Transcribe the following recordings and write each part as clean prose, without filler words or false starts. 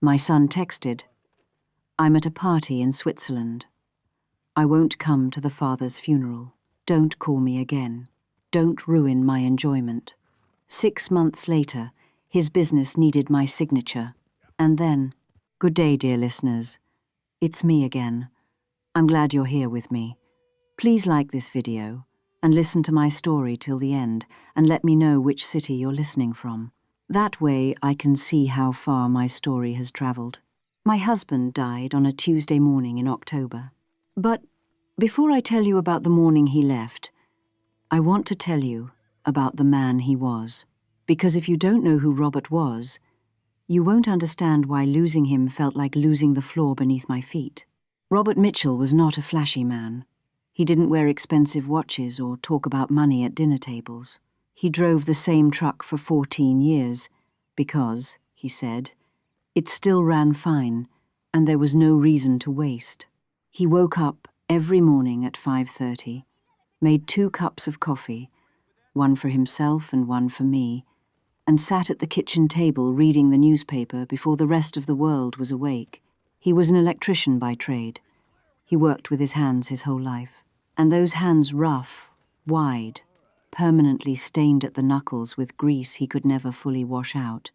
My son texted, "I'm at a party in Switzerland. I won't come to the father's funeral. Don't call me again. Don't ruin my enjoyment." 6 months later, his business needed my signature. And then, "Good day, dear listeners. It's me again. I'm glad you're here with me. Please like this video and listen to my story till the end and let me know which city you're listening from. That way I can see how far my story has traveled." My husband died on a Tuesday morning in October. But before I tell you about the morning he left, I want to tell you about the man he was. Because if you don't know who Robert was, you won't understand why losing him felt like losing the floor beneath my feet. Robert Mitchell was not a flashy man. He didn't wear expensive watches or talk about money at dinner tables. He drove the same truck for 14 years because, he said, it still ran fine and there was no reason to waste. He woke up every morning at 5:30, made 2 cups of coffee, one for himself and one for me, and sat at the kitchen table reading the newspaper before the rest of the world was awake. He was an electrician by trade. He worked with his hands his whole life. And those hands rough, wide, permanently stained at the knuckles with grease he could never fully wash out,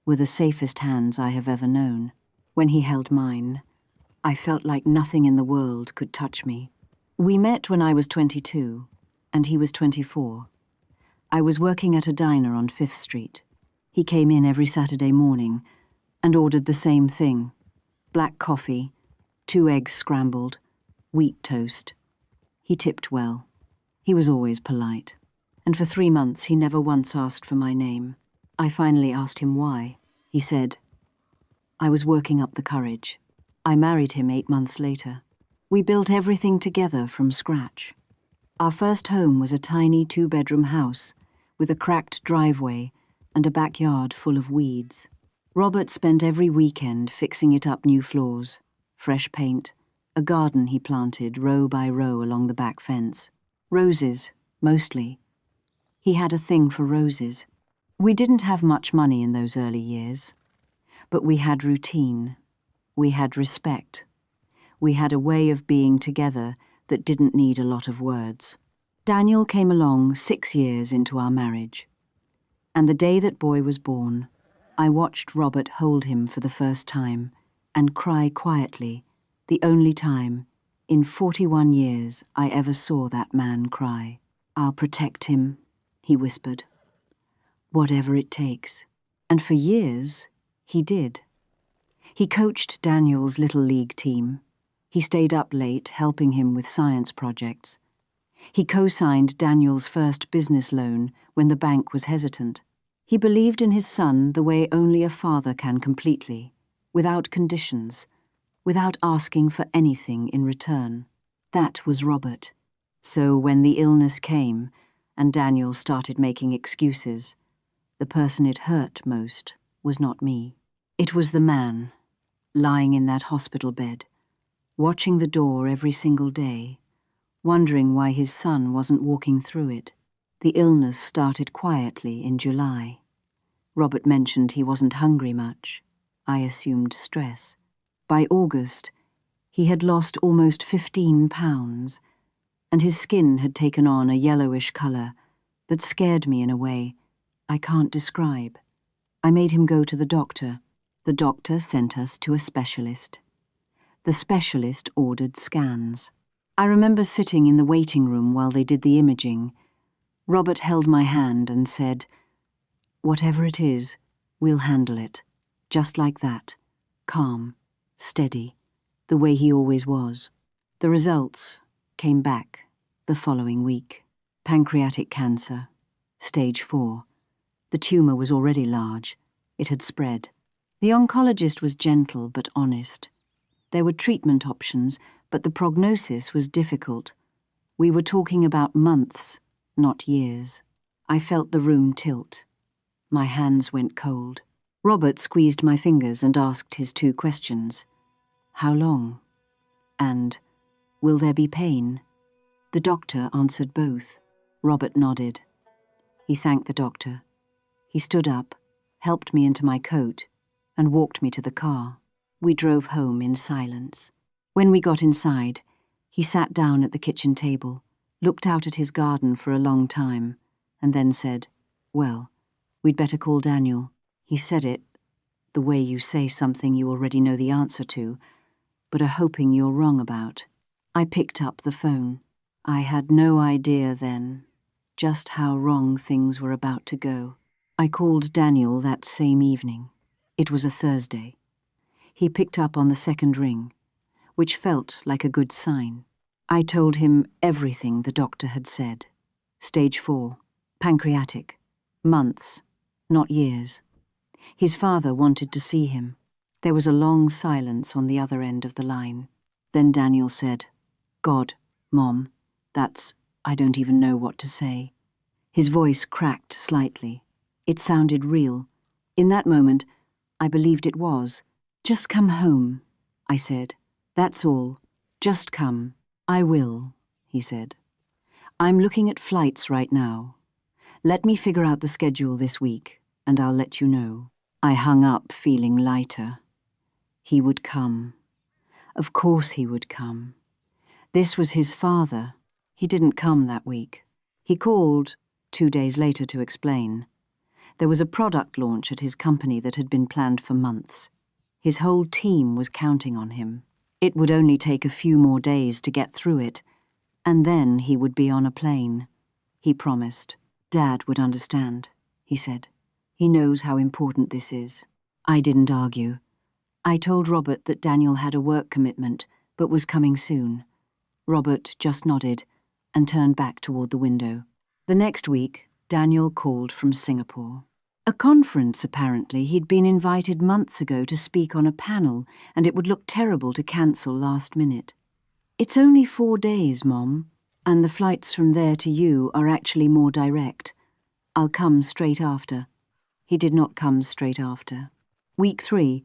were the safest hands I have ever known. When he held mine, I felt like nothing in the world could touch me. We met when I was 22, and he was 24. I was working at a diner on 5th Street. He came in every Saturday morning and ordered the same thing: black coffee, 2 eggs scrambled, wheat toast. He tipped well. He was always polite. And for 3 months he never once asked for my name. I finally asked him why. He said, "I was working up the courage." I married him 8 months later. We built everything together from scratch. Our first home was a tiny 2-bedroom house with a cracked driveway and a backyard full of weeds. Robert spent every weekend fixing it up: new floors, fresh paint, a garden he planted row by row along the back fence. Roses, mostly. He had a thing for roses. We didn't have much money in those early years, but we had routine. We had respect. We had a way of being together that didn't need a lot of words. Daniel came along 6 years into our marriage. And the day that boy was born, I watched Robert hold him for the first time and cry quietly, the only time in 41 years I ever saw that man cry. "I'll protect him," he whispered. "Whatever it takes." And for years, he did. He coached Daniel's Little League team. He stayed up late helping him with science projects. He co-signed Daniel's first business loan when the bank was hesitant. He believed in his son the way only a father can, completely, without conditions, without asking for anything in return. That was Robert. So when the illness came and Daniel started making excuses, the person it hurt most was not me. It was the man, lying in that hospital bed, watching the door every single day, wondering why his son wasn't walking through it. The illness started quietly in July. Robert mentioned he wasn't hungry much. I assumed stress. By August, he had lost almost 15 pounds, and his skin had taken on a yellowish colour that scared me in a way I can't describe. I made him go to the doctor. The doctor sent us to a specialist. The specialist ordered scans. I remember sitting in the waiting room while they did the imaging. Robert held my hand and said, "Whatever it is, we'll handle it." Just like that. Calm, steady, the way he always was. The results came back the following week. Pancreatic cancer, stage 4. The tumour was already large. It had spread. The oncologist was gentle but honest. There were treatment options, but the prognosis was difficult. We were talking about months, not years. I felt the room tilt. My hands went cold. Robert squeezed my fingers and asked his 2 questions. "How long?" And, "Will there be pain?" The doctor answered both. Robert nodded. He thanked the doctor. He stood up, helped me into my coat, and walked me to the car. We drove home in silence. When we got inside, he sat down at the kitchen table, looked out at his garden for a long time, and then said, "Well, we'd better call Daniel." He said it the way you say something you already know the answer to, but are hoping you're wrong about. I picked up the phone. I had no idea then just how wrong things were about to go. I called Daniel that same evening. It was a Thursday. He picked up on the second ring, which felt like a good sign. I told him everything the doctor had said. Stage 4, pancreatic, months, not years. His father wanted to see him. There was a long silence on the other end of the line. Then Daniel said, "God, Mom, I don't even know what to say." His voice cracked slightly. It sounded real. In that moment, I believed it was. "Just come home," I said. "That's all. Just come." "I will," he said. "I'm looking at flights right now. Let me figure out the schedule this week, and I'll let you know." I hung up feeling lighter. He would come. Of course he would come. This was his father. He didn't come that week. He called 2 days later to explain. There was a product launch at his company that had been planned for months. His whole team was counting on him. It would only take a few more days to get through it, and then he would be on a plane. He promised. "Dad would understand," he said. "He knows how important this is." I didn't argue. I told Robert that Daniel had a work commitment, but was coming soon. Robert just nodded and turned back toward the window. The next week, Daniel called from Singapore. A conference, apparently. He'd been invited months ago to speak on a panel, and it would look terrible to cancel last minute. "It's only 4 days, Mom, and the flights from there to you are actually more direct. I'll come straight after." He did not come straight after. Week 3,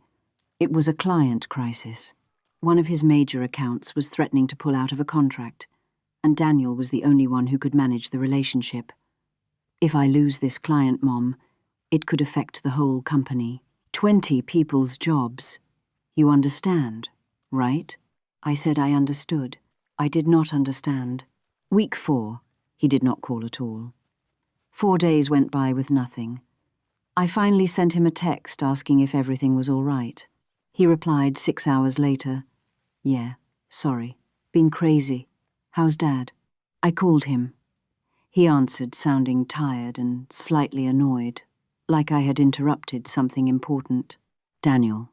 it was a client crisis. One of his major accounts was threatening to pull out of a contract, and Daniel was the only one who could manage the relationship. "If I lose this client, Mom, it could affect the whole company. 20 people's jobs. You understand, right?" I said I understood. I did not understand. Week 4, he did not call at all. 4 days went by with nothing. I finally sent him a text asking if everything was all right. He replied 6 hours later, "Yeah, sorry. Been crazy. How's Dad?" I called him. He answered, sounding tired and slightly annoyed, like I had interrupted something important. "Daniel,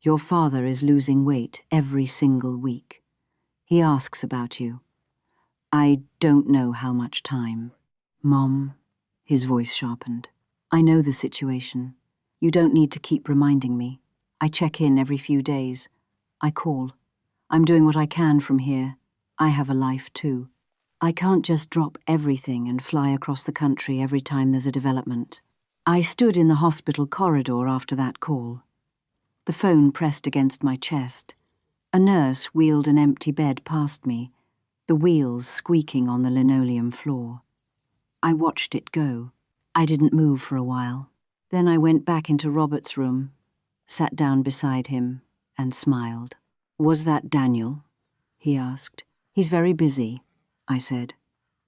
your father is losing weight every single week. He asks about you. I don't know how much time." "Mom," his voice sharpened, "I know the situation. You don't need to keep reminding me. I check in every few days. I call. I'm doing what I can from here. I have a life too. I can't just drop everything and fly across the country every time there's a development." I stood in the hospital corridor after that call. The phone pressed against my chest. A nurse wheeled an empty bed past me, the wheels squeaking on the linoleum floor. I watched it go. I didn't move for a while. Then I went back into Robert's room, sat down beside him, and smiled. "Was that Daniel?" he asked. "He's very busy," I said,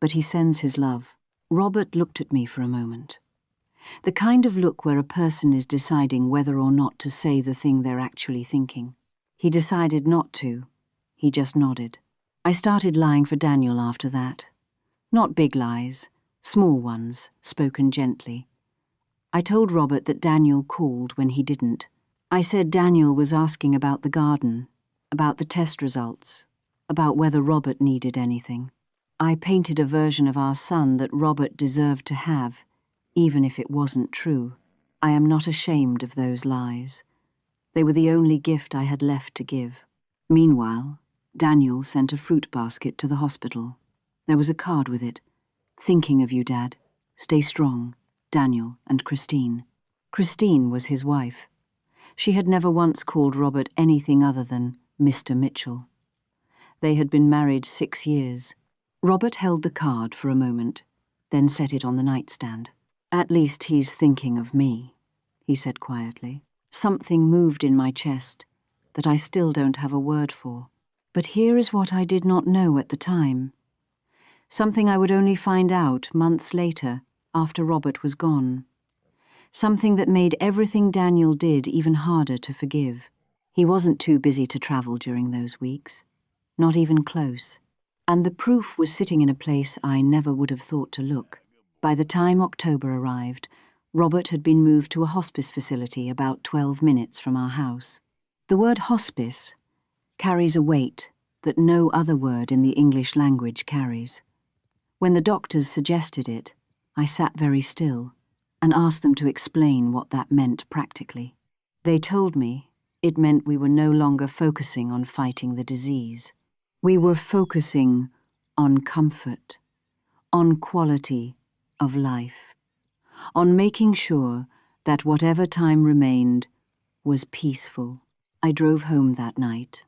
"but he sends his love." Robert looked at me for a moment. The kind of look where a person is deciding whether or not to say the thing they're actually thinking. He decided not to. He just nodded. I started lying for Daniel after that. Not big lies, small ones, spoken gently. I told Robert that Daniel called when he didn't. I said Daniel was asking about the garden, about the test results, about whether Robert needed anything. I painted a version of our son that Robert deserved to have, even if it wasn't true. I am not ashamed of those lies. They were the only gift I had left to give. Meanwhile, Daniel sent a fruit basket to the hospital. There was a card with it. "Thinking of you, Dad. Stay strong. Daniel and Christine." Christine was his wife. She had never once called Robert anything other than Mr. Mitchell. They had been married 6 years. Robert held the card for a moment, then set it on the nightstand. "At least he's thinking of me," he said quietly. Something moved in my chest that I still don't have a word for. But here is what I did not know at the time. Something I would only find out months later, after Robert was gone. Something that made everything Daniel did even harder to forgive. He wasn't too busy to travel during those weeks. Not even close. And the proof was sitting in a place I never would have thought to look. By the time October arrived, Robert had been moved to a hospice facility about 12 minutes from our house. The word hospice carries a weight that no other word in the English language carries. When the doctors suggested it, I sat very still and asked them to explain what that meant practically. They told me it meant we were no longer focusing on fighting the disease. We were focusing on comfort, on quality of life, on making sure that whatever time remained was peaceful. I drove home that night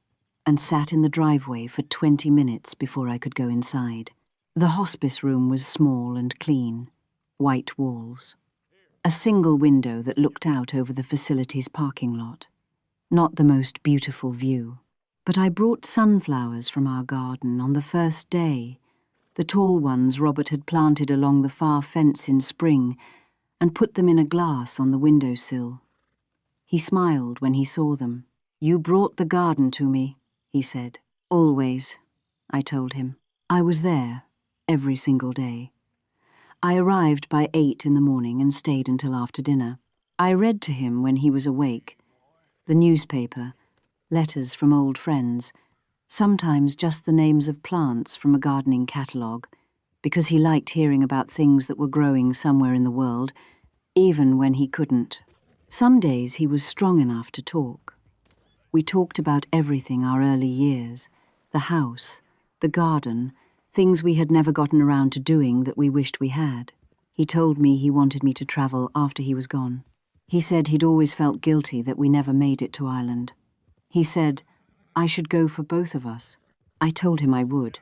and sat in the driveway for 20 minutes before I could go inside. The hospice room was small and clean, white walls. A single window that looked out over the facility's parking lot. Not the most beautiful view, but I brought sunflowers from our garden on the first day, the tall ones Robert had planted along the far fence in spring, and put them in a glass on the windowsill. He smiled when he saw them. "You brought the garden to me," he said. "Always," I told him. I was there, every single day. I arrived by 8 in the morning and stayed until after dinner. I read to him when he was awake. The newspaper, letters from old friends, sometimes just the names of plants from a gardening catalogue, because he liked hearing about things that were growing somewhere in the world, even when he couldn't. Some days he was strong enough to talk. We talked about everything our early years, the house, the garden, things we had never gotten around to doing that we wished we had. He told me he wanted me to travel after he was gone. He said he'd always felt guilty that we never made it to Ireland. He said I should go for both of us. I told him I would.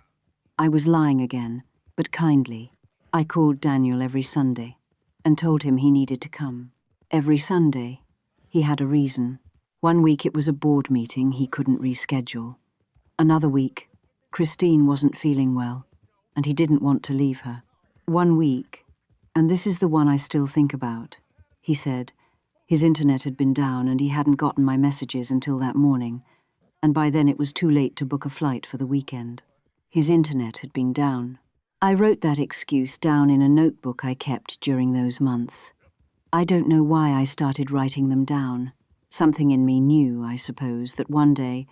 I was lying again, but kindly. I called Daniel every Sunday and told him he needed to come. Every Sunday, he had a reason. One week it was a board meeting he couldn't reschedule. Another week, Christine wasn't feeling well, and he didn't want to leave her. One week, and this is the one I still think about, he said, his internet had been down and he hadn't gotten my messages until that morning, and by then it was too late to book a flight for the weekend. His internet had been down. I wrote that excuse down in a notebook I kept during those months. I don't know why I started writing them down. Something in me knew, I suppose, that one day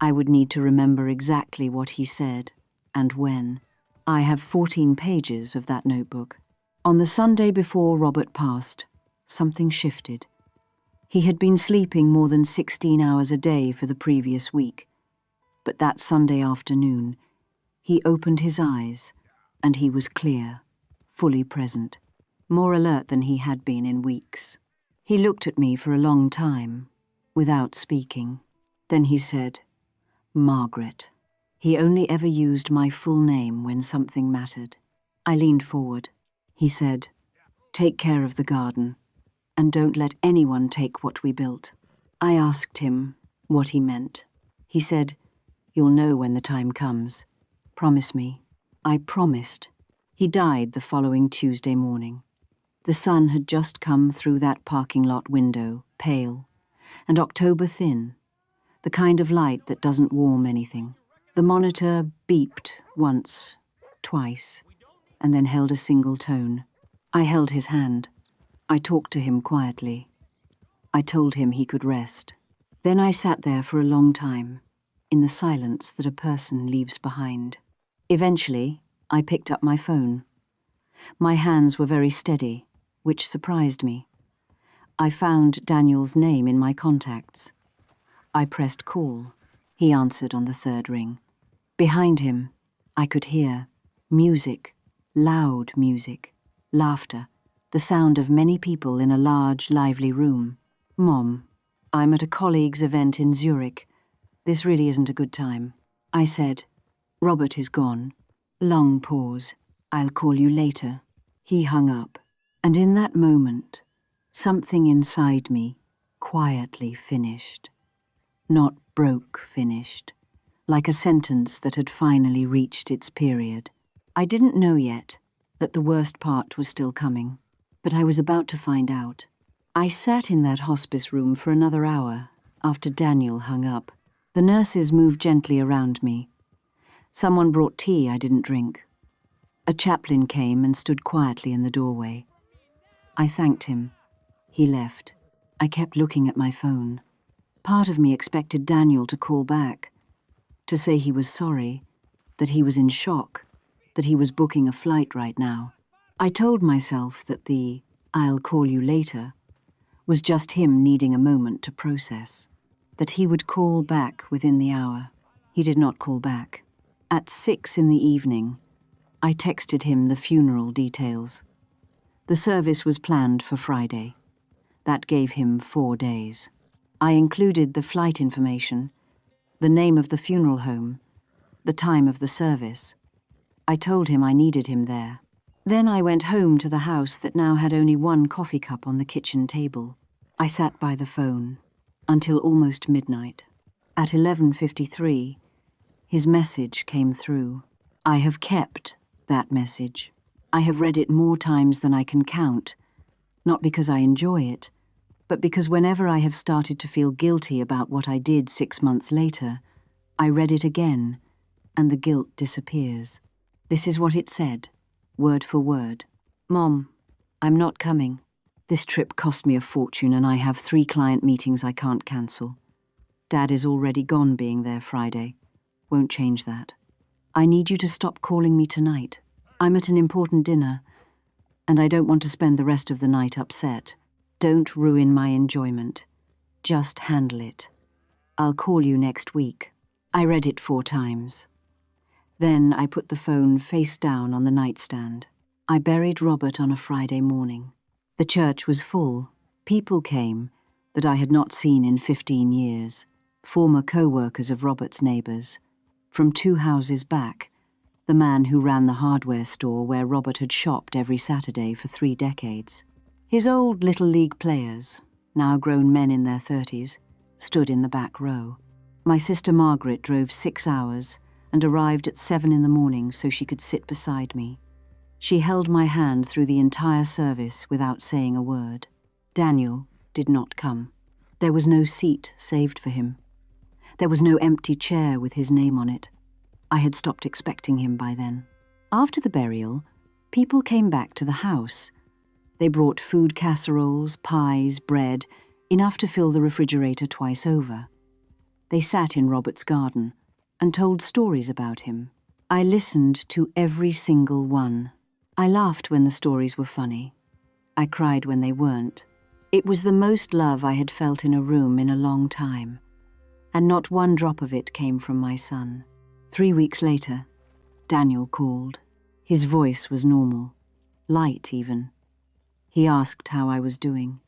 I would need to remember exactly what he said and when. I have 14 pages of that notebook. On the Sunday before Robert passed, something shifted. He had been sleeping more than 16 hours a day for the previous week, but that Sunday afternoon, he opened his eyes and he was clear, fully present, more alert than he had been in weeks. He looked at me for a long time, without speaking. Then he said, "Margaret." He only ever used my full name when something mattered. I leaned forward. He said, "Take care of the garden, and don't let anyone take what we built." I asked him what he meant. He said, "You'll know when the time comes. Promise me." I promised. He died the following Tuesday morning. The sun had just come through that parking lot window, pale, and October thin, the kind of light that doesn't warm anything. The monitor beeped once, twice, and then held a single tone. I held his hand. I talked to him quietly. I told him he could rest. Then I sat there for a long time, in the silence that a person leaves behind. Eventually, I picked up my phone. My hands were very steady, which surprised me. I found Daniel's name in my contacts. I pressed call. He answered on the third ring. Behind him, I could hear music, loud music, laughter, the sound of many people in a large, lively room. "Mom, I'm at a colleague's event in Zurich. This really isn't a good time." I said, "Robert is gone." Long pause. "I'll call you later." He hung up, and in that moment, something inside me quietly finished. Not broke finished, like a sentence that had finally reached its period. I didn't know yet that the worst part was still coming, but I was about to find out. I sat in that hospice room for another hour after Daniel hung up. The nurses moved gently around me. Someone brought tea I didn't drink. A chaplain came and stood quietly in the doorway. I thanked him. He left. I kept looking at my phone. Part of me expected Daniel to call back, to say he was sorry, that he was in shock, that he was booking a flight right now. I told myself that the "I'll call you later" was just him needing a moment to process, that he would call back within the hour. He did not call back. At 6 in the evening, I texted him the funeral details. The service was planned for Friday. That gave him 4 days. I included the flight information, the name of the funeral home, the time of the service. I told him I needed him there. Then I went home to the house that now had only one coffee cup on the kitchen table. I sat by the phone until almost midnight. At 11:53, his message came through. I have kept that message. I have read it more times than I can count, not because I enjoy it, but because whenever I have started to feel guilty about what I did 6 months later, I read it again, and the guilt disappears. This is what it said, word for word. "Mom, I'm not coming. This trip cost me a fortune and I have 3 client meetings I can't cancel. Dad is already gone being there Friday. Won't change that. I need you to stop calling me tonight. I'm at an important dinner, and I don't want to spend the rest of the night upset. Don't ruin my enjoyment. Just handle it. I'll call you next week." I read it 4 times. Then I put the phone face down on the nightstand. I buried Robert on a Friday morning. The church was full. People came that I had not seen in 15 years, former co-workers of Robert's neighbours. From 2 houses back, the man who ran the hardware store where Robert had shopped every Saturday for 3 decades. His old Little League players, now grown men in their 30s, stood in the back row. My sister Margaret drove 6 hours and arrived at 7 in the morning so she could sit beside me. She held my hand through the entire service without saying a word. Daniel did not come. There was no seat saved for him. There was no empty chair with his name on it. I had stopped expecting him by then. After the burial, people came back to the house. They brought food casseroles, pies, bread, enough to fill the refrigerator twice over. They sat in Robert's garden and told stories about him. I listened to every single one. I laughed when the stories were funny. I cried when they weren't. It was the most love I had felt in a room in a long time, and not one drop of it came from my son. 3 weeks later, Daniel called. His voice was normal, light even. He asked how I was doing.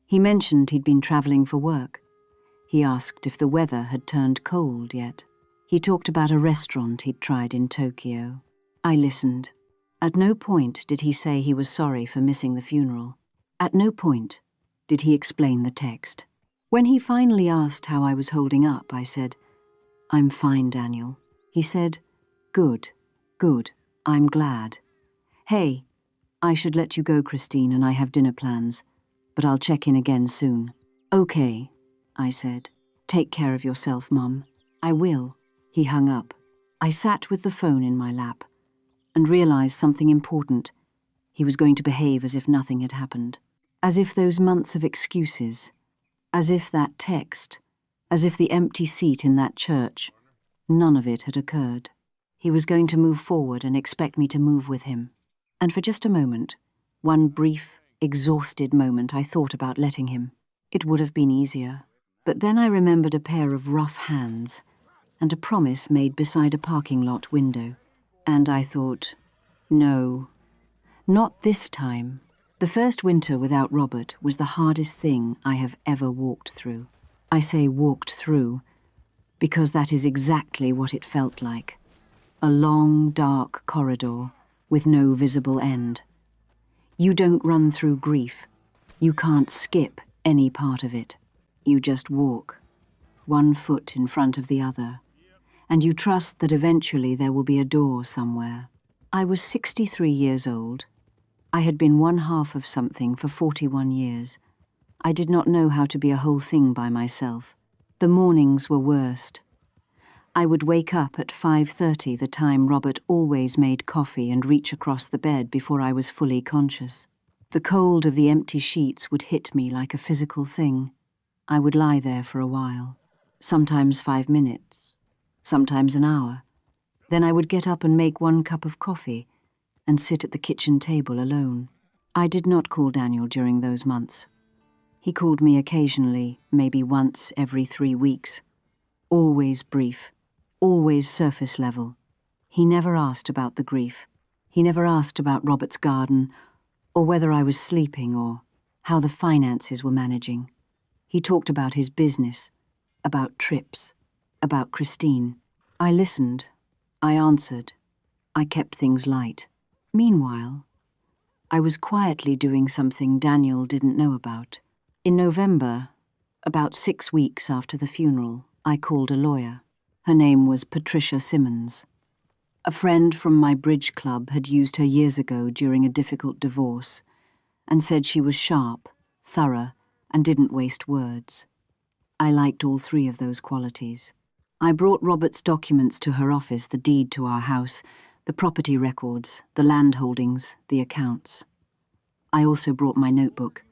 He mentioned he'd been traveling for work. He asked if the weather had turned cold yet. He talked about a restaurant he'd tried in Tokyo. I listened. At no point did he say he was sorry for missing the funeral. At no point did he explain the text. When he finally asked how I was holding up, I said, "I'm fine, Daniel." He said, "Good, good, I'm glad. Hey, I should let you go, Christine, and I have dinner plans, but I'll check in again soon." "Okay," I said. "Take care of yourself, Mum." "I will." He hung up. I sat with the phone in my lap and realized something important. He was going to behave as if nothing had happened. As if those months of excuses, as if that text, as if the empty seat in that church, none of it had occurred. He was going to move forward and expect me to move with him. And for just a moment, one brief, exhausted moment, I thought about letting him. It would have been easier. But then I remembered a pair of rough hands and a promise made beside a parking lot window. And I thought, no, not this time. The first winter without Robert was the hardest thing I have ever walked through. I say walked through because that is exactly what it felt like. A long, dark corridor with no visible end. You don't run through grief. You can't skip any part of it. You just walk, one foot in front of the other, and you trust that eventually there will be a door somewhere. I was 63 years old. I had been one half of something for 41 years. I did not know how to be a whole thing by myself. The mornings were worst. I would wake up at 5:30, the time Robert always made coffee, and reach across the bed before I was fully conscious. The cold of the empty sheets would hit me like a physical thing. I would lie there for a while, sometimes 5 minutes, sometimes an hour. Then I would get up and make 1 cup of coffee and sit at the kitchen table alone. I did not call Daniel during those months. He called me occasionally, maybe once every 3 weeks. Always brief, always surface level. He never asked about the grief. He never asked about Robert's garden, or whether I was sleeping, or how the finances were managing. He talked about his business, about trips, about Christine. I listened. I answered. I kept things light. Meanwhile, I was quietly doing something Daniel didn't know about. In November, about 6 weeks after the funeral, I called a lawyer. Her name was Patricia Simmons. A friend from my bridge club had used her years ago during a difficult divorce and said she was sharp, thorough, and didn't waste words. I liked all 3 of those qualities. I brought Robert's documents to her office, the deed to our house, the property records, the land holdings, the accounts. I also brought my notebook,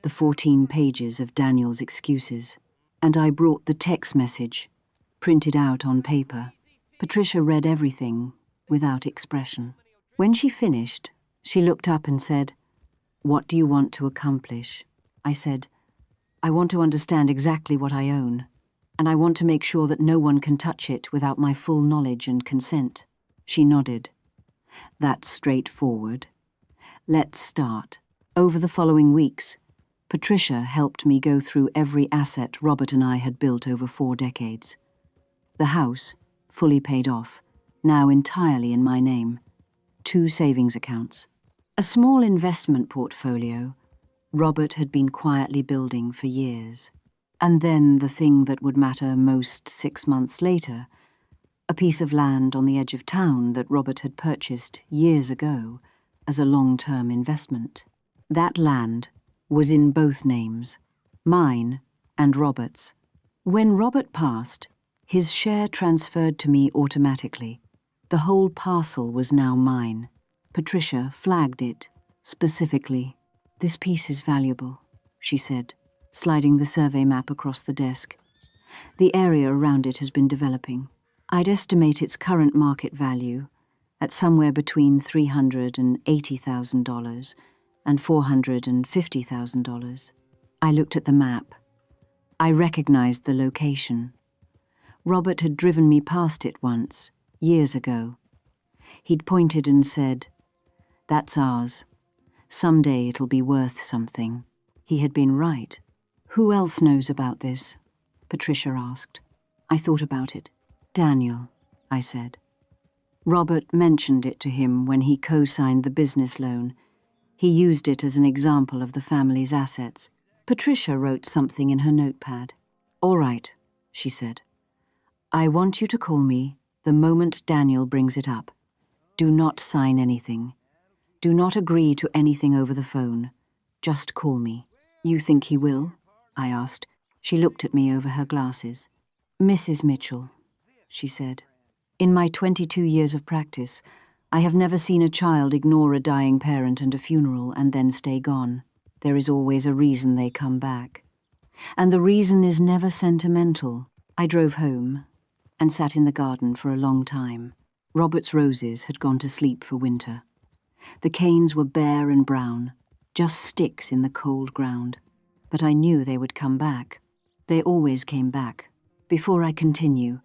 the 14 pages of Daniel's excuses, and I brought the text message, printed out on paper. Patricia read everything, without expression. When she finished, she looked up and said, "What do you want to accomplish?" I said, "I want to understand exactly what I own, and I want to make sure that no one can touch it without my full knowledge and consent." She nodded. "That's straightforward. Let's start." Over the following weeks, Patricia helped me go through every asset Robert and I had built over 4 decades. The house, fully paid off, now entirely in my name. 2 savings accounts. A small investment portfolio Robert had been quietly building for years. And then the thing that would matter most 6 months later, a piece of land on the edge of town that Robert had purchased years ago as a long-term investment. That land was in both names, mine and Robert's. When Robert passed, his share transferred to me automatically. The whole parcel was now mine. Patricia flagged it, specifically. "This piece is valuable," she said, sliding the survey map across the desk. "The area around it has been developing. I'd estimate its current market value at somewhere between $380,000 and $450,000. I looked at the map. I recognized the location. Robert had driven me past it once, years ago. He'd pointed and said, "That's ours. Someday it'll be worth something." He had been right. "Who else knows about this?" Patricia asked. I thought about it. "Daniel," I said. Robert mentioned it to him when he co-signed the business loan. He used it as an example of the family's assets. Patricia wrote something in her notepad. "All right," she said. "I want you to call me the moment Daniel brings it up. Do not sign anything. Do not agree to anything over the phone. Just call me." "You think he will?" I asked. She looked at me over her glasses. "Mrs. Mitchell," she said, "in my 22 years of practice, I have never seen a child ignore a dying parent and a funeral and then stay gone. There is always a reason they come back. And the reason is never sentimental." I drove home and sat in the garden for a long time. Robert's roses had gone to sleep for winter. The canes were bare and brown, just sticks in the cold ground. But I knew they would come back. They always came back. Before I continue,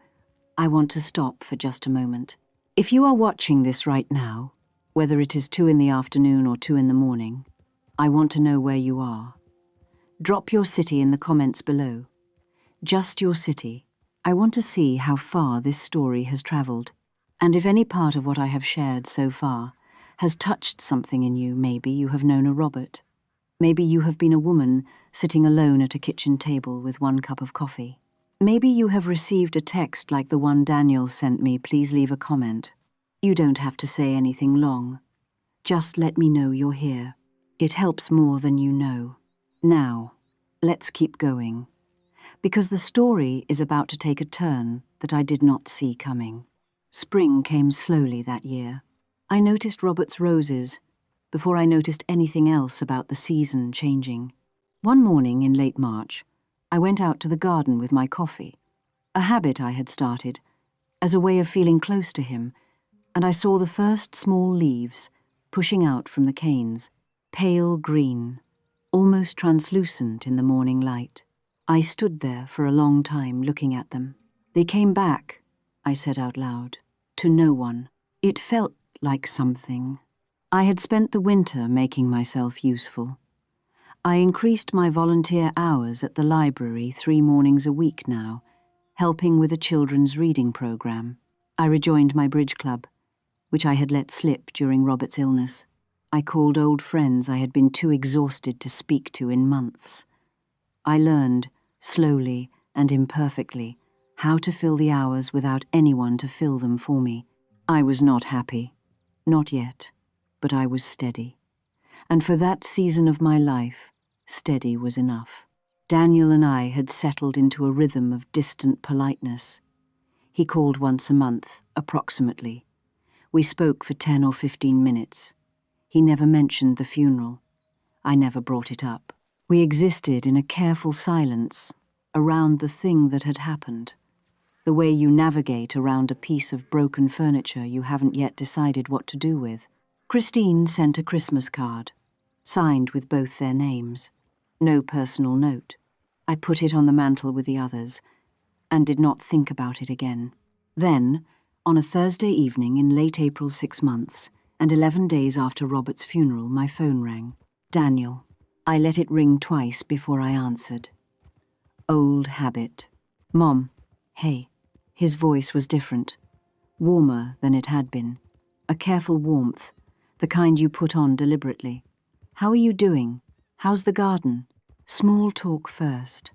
I want to stop for just a moment. If you are watching this right now, whether it is 2 in the afternoon or 2 in the morning, I want to know where you are. Drop your city in the comments below. Just your city. I want to see how far this story has traveled. And if any part of what I have shared so far has touched something in you, maybe you have known a Robert. Maybe you have been a woman sitting alone at a kitchen table with one cup of coffee. Maybe you have received a text like the one Daniel sent me, please leave a comment. You don't have to say anything long. Just let me know you're here. It helps more than you know. Now, let's keep going. Because the story is about to take a turn that I did not see coming. Spring came slowly that year. I noticed Robert's roses before I noticed anything else about the season changing. One morning in late March, I went out to the garden with my coffee, a habit I had started as a way of feeling close to him, and I saw the first small leaves pushing out from the canes, pale green, almost translucent in the morning light. I stood there for a long time looking at them. They came back, I said out loud, to no one. It felt like something. I had spent the winter making myself useful. I increased my volunteer hours at the library 3 mornings a week now, helping with a children's reading program. I rejoined my bridge club, which I had let slip during Robert's illness. I called old friends I had been too exhausted to speak to in months. I learned, slowly and imperfectly, how to fill the hours without anyone to fill them for me. I was not happy. Not yet. But I was steady. And for that season of my life, steady was enough. Daniel and I had settled into a rhythm of distant politeness. He called once a month, approximately. We spoke for 10 or 15 minutes. He never mentioned the funeral. I never brought it up. We existed in a careful silence around the thing that had happened, the way you navigate around a piece of broken furniture you haven't yet decided what to do with. Christine sent a Christmas card, signed with both their names. No personal note. I put it on the mantel with the others, and did not think about it again. Then, on a Thursday evening in late April 6 months, and 11 days after Robert's funeral, my phone rang. Daniel. I let it ring twice before I answered. Old habit. Mom. Hey. His voice was different, warmer than it had been. A careful warmth, the kind you put on deliberately. How are you doing? How's the garden? Small talk first.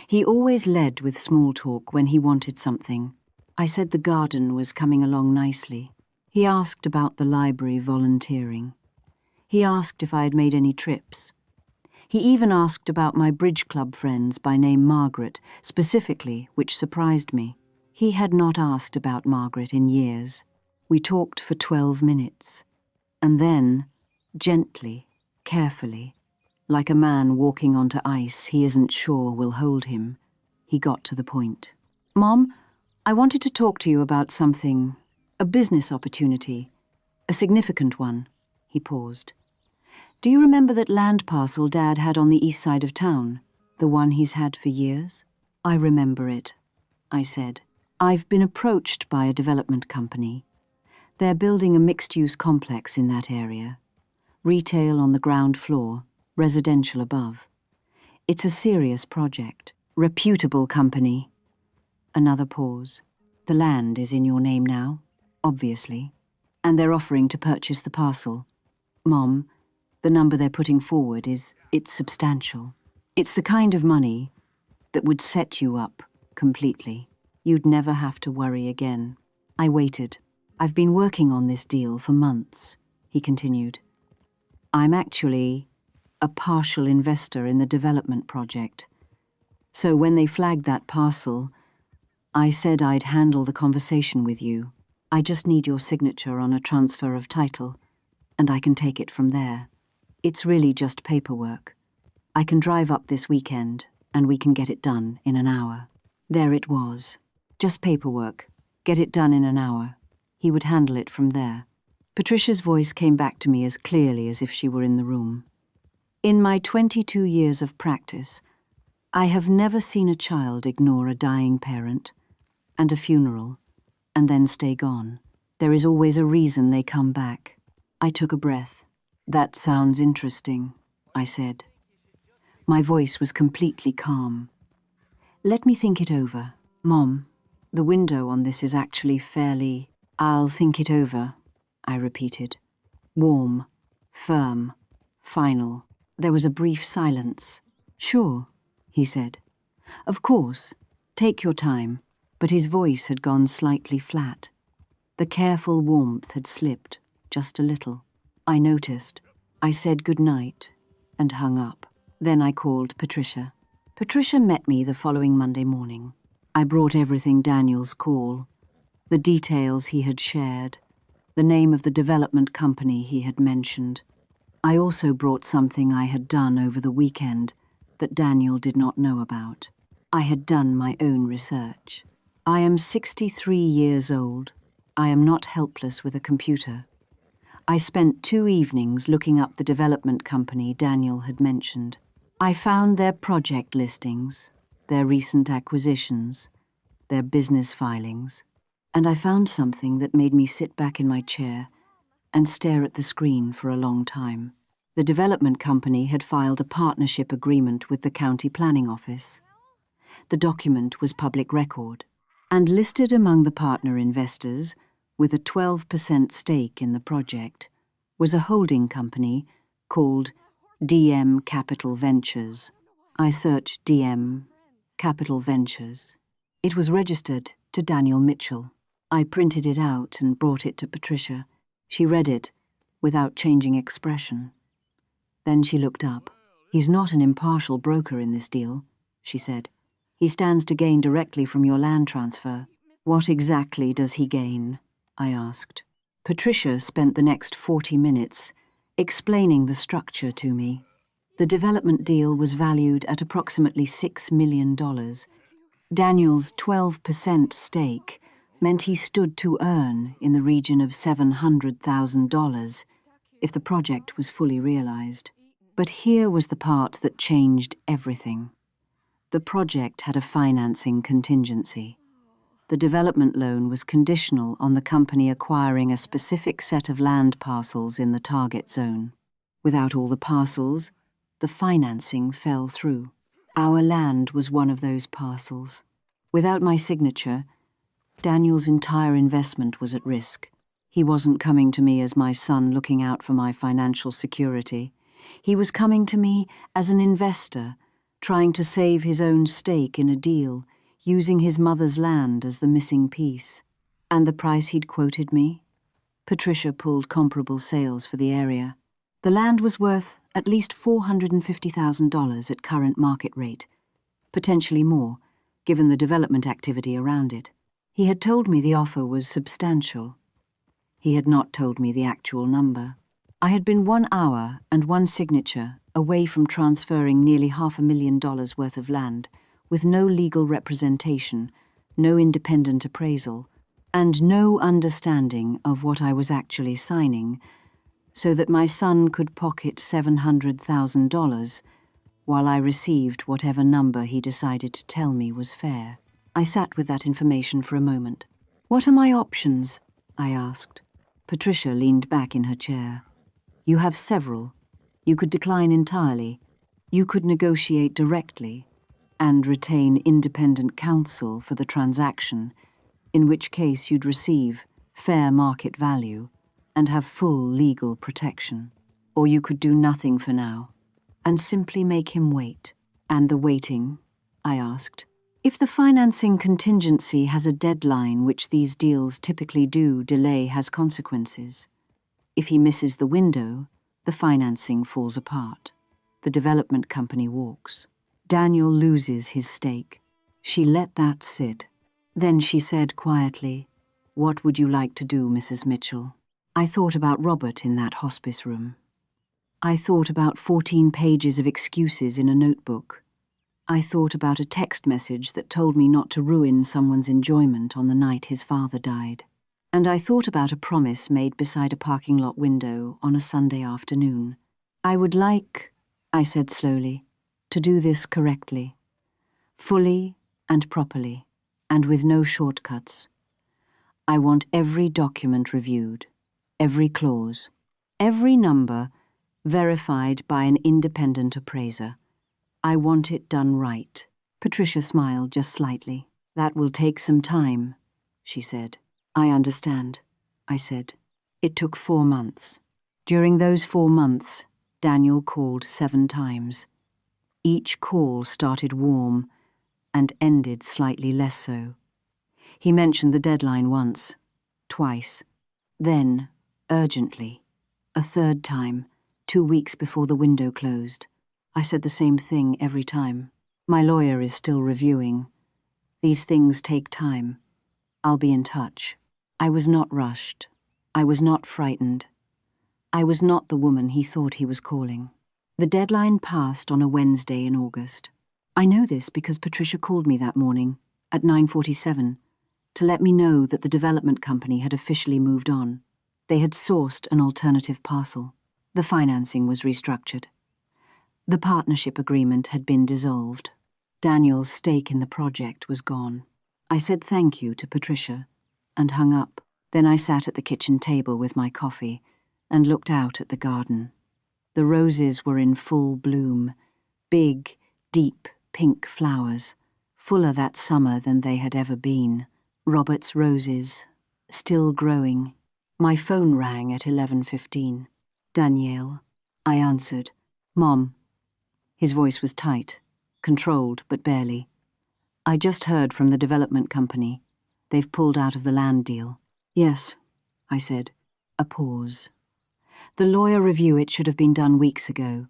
He always led with small talk when he wanted something. I said the garden was coming along nicely. He asked about the library volunteering. He asked if I had made any trips. He even asked about my bridge club friends by name Margaret, specifically, which surprised me. He had not asked about Margaret in years. We talked for 12 minutes. And then, gently, carefully, like a man walking onto ice he isn't sure will hold him, he got to the point. Mom, I wanted to talk to you about something, a business opportunity, a significant one. He paused. Do you remember that land parcel Dad had on the east side of town, the one he's had for years? I remember it, I said. I've been approached by a development company. They're building a mixed-use complex in that area. Retail on the ground floor, residential above. It's a serious project. Reputable company. Another pause. The land is in your name now, obviously. And they're offering to purchase the parcel. Mom, the number they're putting forward it's substantial. It's the kind of money that would set you up completely. You'd never have to worry again. I waited. I've been working on this deal for months, he continued. I'm actually a partial investor in the development project. So when they flagged that parcel, I said I'd handle the conversation with you. I just need your signature on a transfer of title, and I can take it from there. It's really just paperwork. I can drive up this weekend, and we can get it done in an hour. There it was. Just paperwork. Get it done in an hour. He would handle it from there. Patricia's voice came back to me as clearly as if she were in the room. In my 22 years of practice, I have never seen a child ignore a dying parent and a funeral and then stay gone. There is always a reason they come back. I took a breath. That sounds interesting, I said. My voice was completely calm. Let me think it over. Mom, the window on this is actually fairly... I'll think it over, I repeated. Warm, firm, final. There was a brief silence. "Sure," he said. "Of course. Take your time." But his voice had gone slightly flat. The careful warmth had slipped, just a little. I noticed. I said good night and hung up. Then I called Patricia. Patricia met me the following Monday morning. I brought everything Daniel's call, the details he had shared, the name of the development company he had mentioned. I also brought something I had done over the weekend that Daniel did not know about. I had done my own research. I am 63 years old. I am not helpless with a computer. I spent 2 evenings looking up the development company Daniel had mentioned. I found their project listings, their recent acquisitions, their business filings, and I found something that made me sit back in my chair and stare at the screen for a long time. The development company had filed a partnership agreement with the county planning office. The document was public record, and listed among the partner investors, with a 12% stake in the project, was a holding company called DM Capital Ventures. I searched DM Capital Ventures. It was registered to Daniel Mitchell. I printed it out and brought it to Patricia. She read it without changing expression. Then she looked up. "He's not an impartial broker in this deal," she said. "He stands to gain directly from your land transfer." "What exactly does he gain?" I asked. Patricia spent the next 40 minutes explaining the structure to me. The development deal was valued at approximately $6 million. Daniel's 12% stake meant he stood to earn in the region of $700,000 if the project was fully realized. But here was the part that changed everything. The project had a financing contingency. The development loan was conditional on the company acquiring a specific set of land parcels in the target zone. Without all the parcels, the financing fell through. Our land was one of those parcels. Without my signature, Daniel's entire investment was at risk. He wasn't coming to me as my son looking out for my financial security. He was coming to me as an investor, trying to save his own stake in a deal, using his mother's land as the missing piece. And the price he'd quoted me? Patricia pulled comparable sales for the area. The land was worth at least $450,000 at current market rate, potentially more, given the development activity around it. He had told me the offer was substantial. He had not told me the actual number. I had been 1 hour and 1 signature away from transferring nearly $500,000 worth of land, with no legal representation, no independent appraisal, and no understanding of what I was actually signing, so that my son could pocket $700,000 while I received whatever number he decided to tell me was fair. I sat with that information for a moment. "What are my options?" I asked. Patricia leaned back in her chair. "You have several. You could decline entirely. You could negotiate directly and retain independent counsel for the transaction, in which case you'd receive fair market value and have full legal protection. Or you could do nothing for now and simply make him wait." "And the waiting?" I asked. "If the financing contingency has a deadline, which these deals typically do, delay has consequences. If he misses the window, the financing falls apart. The development company walks. Daniel loses his stake." She let that sit. Then she said quietly, "What would you like to do, Mrs. Mitchell?" I thought about Robert in that hospice room. I thought about 14 pages of excuses in a notebook. I thought about a text message that told me not to ruin someone's enjoyment on the night his father died. And I thought about a promise made beside a parking lot window on a Sunday afternoon. "I would like," I said slowly, "to do this correctly, fully and properly, and with no shortcuts. I want every document reviewed, every clause, every number verified by an independent appraiser. I want it done right." Patricia smiled just slightly. "That will take some time," she said. "I understand," I said. "It took 4 months. During those 4 months, Daniel called 7 times. Each call started warm and ended slightly less so. He mentioned the deadline once, twice, then, urgently, a 3rd time, 2 weeks before the window closed. I said the same thing every time. My lawyer is still reviewing. These things take time. I'll be in touch. I was not rushed. I was not frightened. I was not the woman he thought he was calling. The deadline passed on a Wednesday in August. I know this because Patricia called me that morning, at 9:47, to let me know that the development company had officially moved on. They had sourced an alternative parcel. The financing was restructured. The partnership agreement had been dissolved. Daniel's stake in the project was gone. I said thank you to Patricia and hung up. Then I sat at the kitchen table with my coffee and looked out at the garden. The roses were in full bloom, big, deep pink flowers, fuller that summer than they had ever been. Robert's roses, still growing. My phone rang at 11:15. Danielle. I answered. Mom. His voice was tight, controlled but barely. I just heard from the development company. They've pulled out of the land deal. Yes, I said. A pause. The lawyer review it should have been done weeks ago.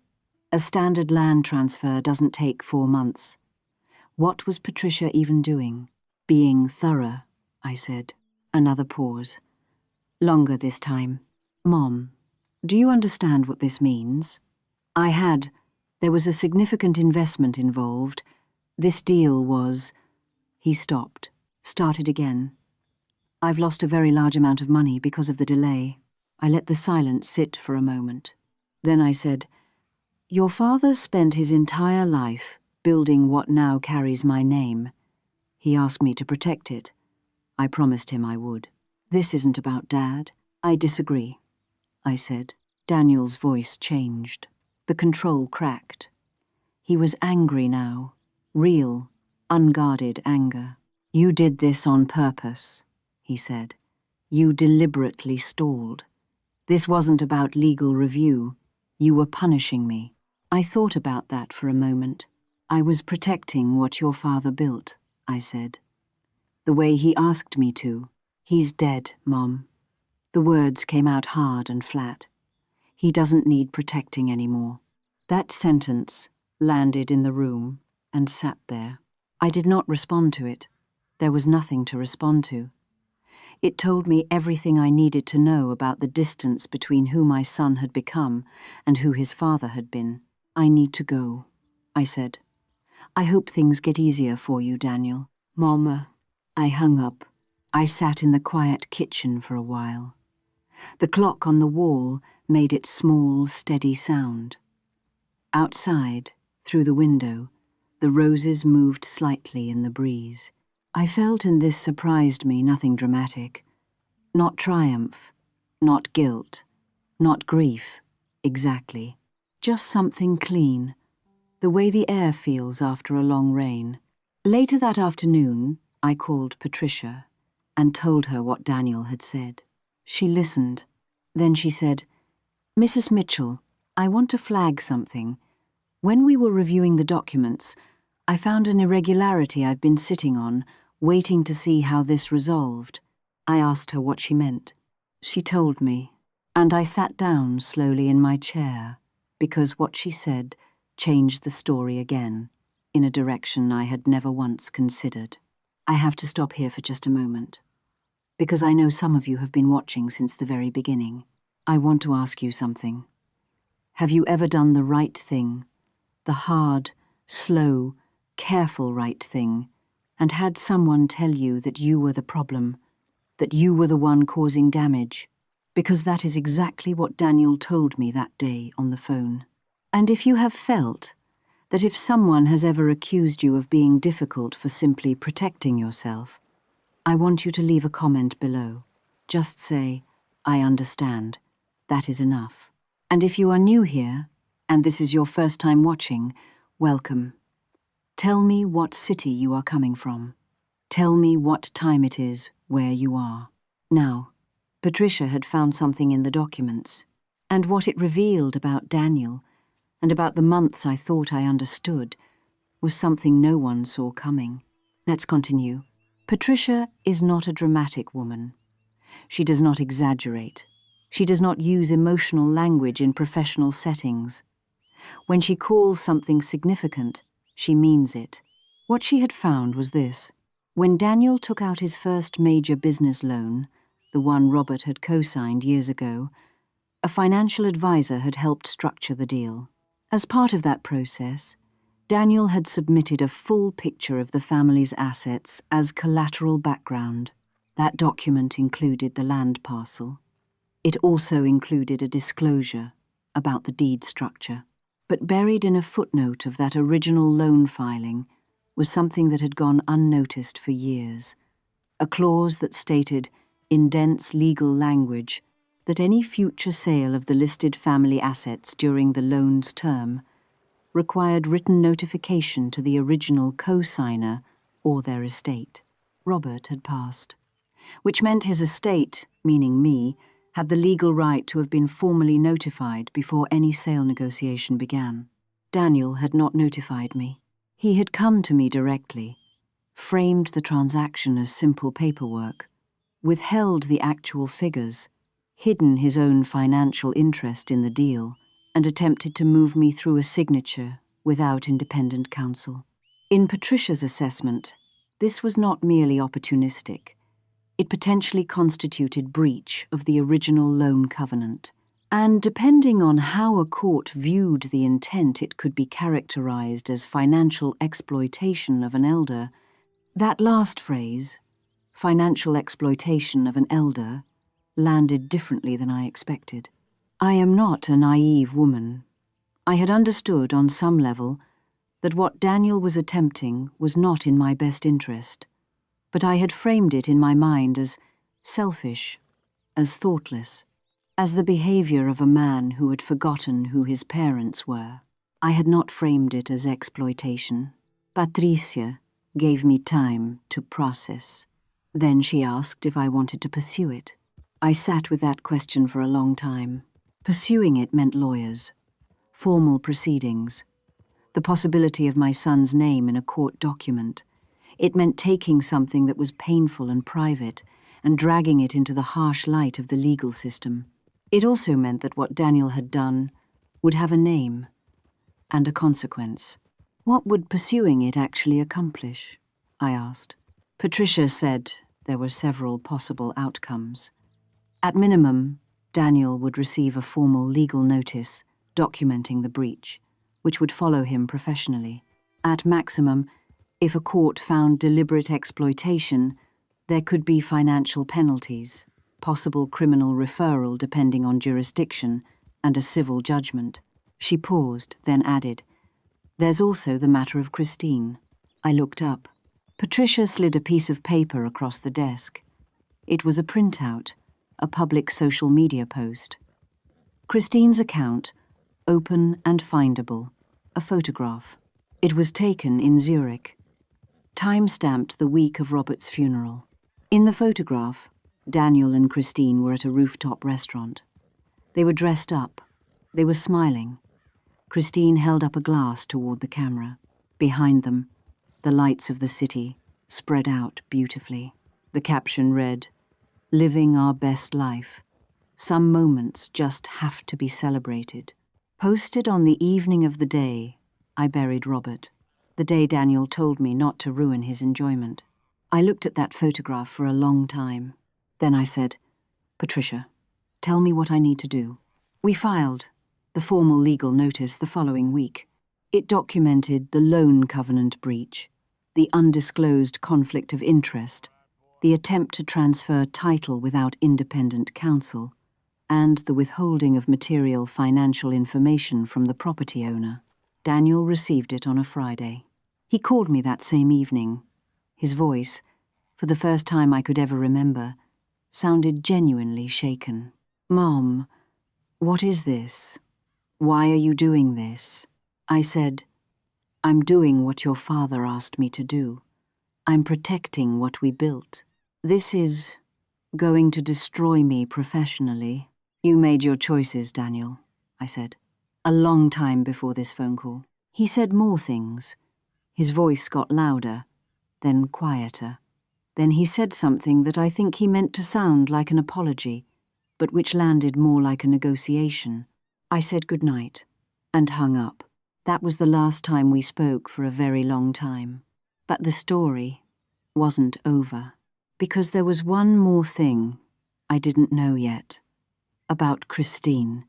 A standard land transfer doesn't take 4 months. What was Patricia even doing? Being thorough, I said. Another pause. Longer this time. Mom, do you understand what this means? There was a significant investment involved. This deal was... He stopped, started again. I've lost a very large amount of money because of the delay. I let the silence sit for a moment. Then I said, Your father spent his entire life building what now carries my name. He asked me to protect it. I promised him I would. This isn't about Dad. I disagree, I said. Daniel's voice changed. The control cracked. He was angry now. Real, unguarded anger. You did this on purpose, he said. You deliberately stalled. This wasn't about legal review. You were punishing me. I thought about that for a moment. I was protecting what your father built, I said. The way he asked me to. He's dead, Mom. The words came out hard and flat. He doesn't need protecting anymore. That sentence landed in the room and sat there. I did not respond to it. There was nothing to respond to. It told me everything I needed to know about the distance between who my son had become and who his father had been. I need to go, I said. I hope things get easier for you, Daniel. Mama. I hung up. I sat in the quiet kitchen for a while. The clock on the wall made its small, steady sound. Outside, through the window, the roses moved slightly in the breeze. I felt, and this surprised me, nothing dramatic. Not triumph, not guilt, not grief, exactly. Just something clean, the way the air feels after a long rain. Later that afternoon, I called Patricia and told her what Daniel had said. She listened. Then she said, Mrs. Mitchell, I want to flag something. When we were reviewing the documents, I found an irregularity I've been sitting on, waiting to see how this resolved. I asked her what she meant. She told me, and I sat down slowly in my chair, because what she said changed the story again, in a direction I had never once considered. I have to stop here for just a moment, because I know some of you have been watching since the very beginning. I want to ask you something. Have you ever done the right thing, the hard, slow, careful right thing, and had someone tell you that you were the problem, that you were the one causing damage? Because that is exactly what Daniel told me that day on the phone. And if you have felt that if someone has ever accused you of being difficult for simply protecting yourself, I want you to leave a comment below. Just say, I understand. That is enough. And if you are new here, and this is your first time watching, welcome. Tell me what city you are coming from. Tell me what time it is where you are. Now, Patricia had found something in the documents, And what it revealed about Daniel, and about the months I thought I understood, was something no one saw coming. Let's continue. Patricia is not a dramatic woman. She does not exaggerate. She does not use emotional language in professional settings. When she calls something significant, she means it. What she had found was this. When Daniel took out his first major business loan, the one Robert had co-signed years ago, a financial advisor had helped structure the deal. As part of that process, Daniel had submitted a full picture of the family's assets as collateral background. That document included the land parcel. It also included a disclosure about the deed structure. But buried in a footnote of that original loan filing was something that had gone unnoticed for years. A clause that stated, in dense legal language, that any future sale of the listed family assets during the loan's term required written notification to the original co-signer or their estate. Robert had passed, which meant his estate, meaning me, had the legal right to have been formally notified before any sale negotiation began. Daniel had not notified me. He had come to me directly, framed the transaction as simple paperwork, withheld the actual figures, hidden his own financial interest in the deal, and attempted to move me through a signature without independent counsel. In Patricia's assessment, this was not merely opportunistic. It potentially constituted breach of the original loan covenant. And depending on how a court viewed the intent, it could be characterized as financial exploitation of an elder. That last phrase, financial exploitation of an elder, landed differently than I expected. I am not a naive woman. I had understood on some level that what Daniel was attempting was not in my best interest, but I had framed it in my mind as selfish, as thoughtless, as the behavior of a man who had forgotten who his parents were. I had not framed it as exploitation. Patricia gave me time to process. Then she asked if I wanted to pursue it. I sat with that question for a long time. Pursuing it meant lawyers, formal proceedings, the possibility of my son's name in a court document. It meant taking something that was painful and private and dragging it into the harsh light of the legal system. It also meant that what Daniel had done would have a name and a consequence. What would pursuing it actually accomplish? I asked. Patricia said there were several possible outcomes. At minimum, Daniel would receive a formal legal notice documenting the breach, which would follow him professionally. At maximum, if a court found deliberate exploitation, there could be financial penalties, possible criminal referral depending on jurisdiction, and a civil judgment. She paused, then added, "There's also the matter of Christine." I looked up. Patricia slid a piece of paper across the desk. It was a printout, a public social media post. Christine's account, open and findable, a photograph. It was taken in Zurich, time-stamped the week of Robert's funeral. In the photograph, Daniel and Christine were at a rooftop restaurant. They were dressed up. They were smiling. Christine held up a glass toward the camera. Behind them, the lights of the city spread out beautifully. The caption read, "Living our best life. Some moments just have to be celebrated." Posted on the evening of the day I buried Robert, the day Daniel told me not to ruin his enjoyment. I looked at that photograph for a long time. Then I said, "Patricia, tell me what I need to do." We filed the formal legal notice the following week. It documented the loan covenant breach, the undisclosed conflict of interest, the attempt to transfer title without independent counsel, and the withholding of material financial information from the property owner. Daniel received it on a Friday. He called me that same evening. His voice, for the first time I could ever remember, sounded genuinely shaken. "Mom, what is this? Why are you doing this?" I said, "I'm doing what your father asked me to do. I'm protecting what we built. This is going to destroy me professionally." You made your choices, Daniel, I said. A long time before this phone call. He said more things. His voice got louder, then quieter. Then he said something that I think he meant to sound like an apology, but which landed more like a negotiation. I said goodnight, and hung up. That was the last time we spoke for a very long time. But the story wasn't over, because there was one more thing I didn't know yet. About Christine,